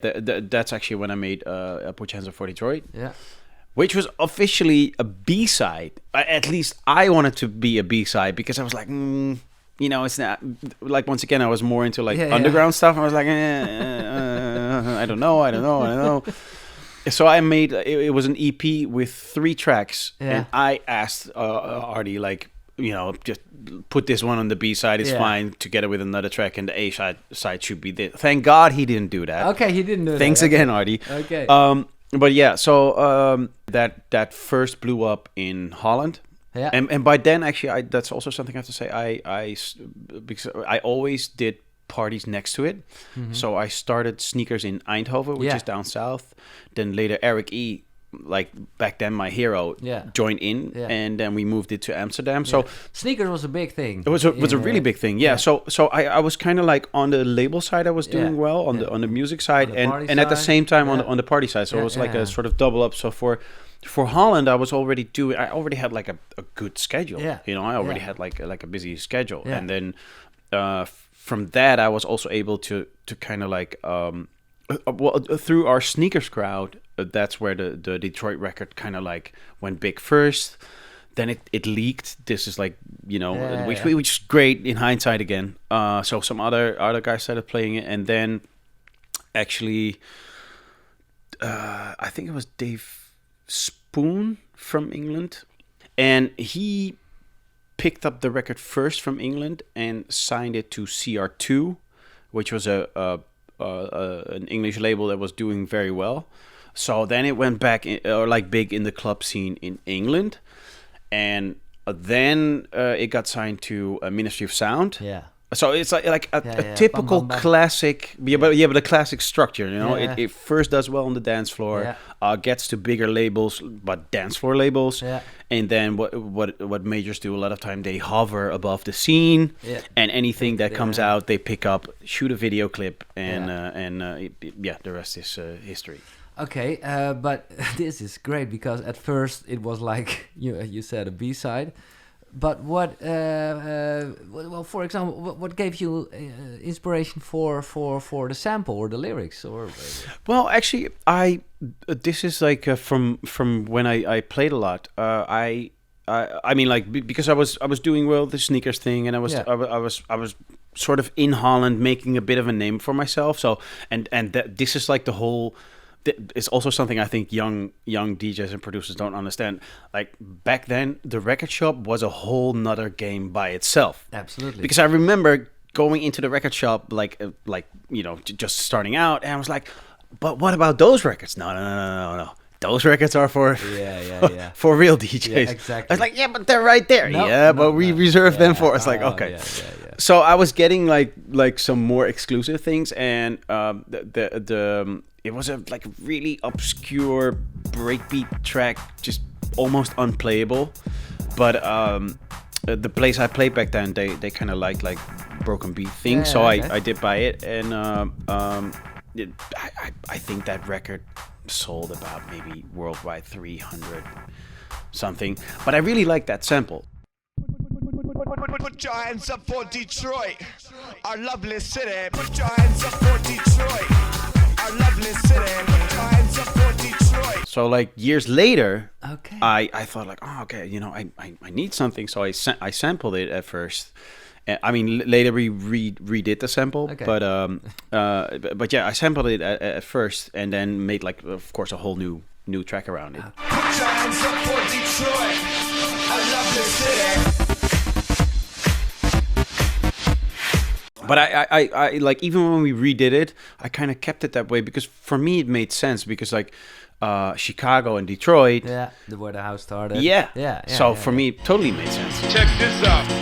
That's actually when I made Put Your Hands Up for Detroit. Yeah. Which was officially a B-side. At least I wanted to be a B-side because I was like, it's not... Like, once again, I was more into, like, underground stuff. I was like, I don't know. So I made... It was an EP with 3 tracks. Yeah. And I asked Artie, like, just put this one on the B-side. It's fine, together with another track. And the A-side should be this. Thank God he didn't do that. Okay, he didn't do that. Thanks again, Artie. Okay. But yeah, so that first blew up in Holland. Yeah. And by then, actually, that's also something I have to say. Because I always did parties next to it. Mm-hmm. So I started Sneakers in Eindhoven, which is down south. Then later Eric E., like back then my hero, joined in, and then we moved it to Amsterdam. So Sneakers was a big thing. It was a really big thing. Yeah. So I was kind of like on the label side, I was doing well on the music side, and at the same time on the party side. So it was like a sort of double up. So for Holland, I already had like a good schedule. Yeah. I already had like a busy schedule, and then from that I was also able to kind of like through our Sneakers crowd. That's where the Detroit record kind of like went big first. Then it leaked. This is like, which is great in hindsight again. So some other guys started playing it. And then actually, I think it was Dave Spoon from England. And he picked up the record first from England and signed it to CR2, which was an English label that was doing very well. So then it went back big in the club scene in England, and then it got signed to Ministry of Sound. Yeah. So it's like a typical classic, but a classic structure. It first does well on the dance floor, gets to bigger labels, but dance floor labels, and then what majors do a lot of time, they hover above the scene, and anything that comes out they pick up, shoot a video clip, and the rest is history. Okay, but this is great because at first it was like you said, a B-side. But what, for example, what gave you inspiration for the sample or the lyrics? Well, actually, this is like from when I played a lot. I mean, like, because I was doing well the Sneakers thing, and I was sort of in Holland making a bit of a name for myself. So and this is like the whole. It's also something I think young DJs and producers don't understand. Like, back then, the record shop was a whole nother game by itself. Absolutely. Because I remember going into the record shop, just starting out, and I was like, but what about those records? No. Those records are for for real DJs. Yeah, exactly. I was like, but they're right there. But we reserve them for. It's like, okay. So I was getting like some more exclusive things, and it was a like really obscure breakbeat track, just almost unplayable. But the place I played back then, they kind of liked like broken beat things, so I did buy it, and I think that record sold about maybe worldwide 300 something. But I really like that sample. Put your hands up for Detroit, our lovely city. Put your hands up for Detroit, our lovely city. Put your hands up for Detroit. So like years later, I thought like, I need something. So I sampled it at first. I mean, later we redid the sample, but yeah, I sampled it at first, and then made like, of course, a whole new track around it. Put your hands up for Detroit, our lovely city. But I like, even when we redid it, I kind of kept it that way because for me it made sense, because like Chicago and Detroit, where the house started. So for me, it totally made sense. Check this out.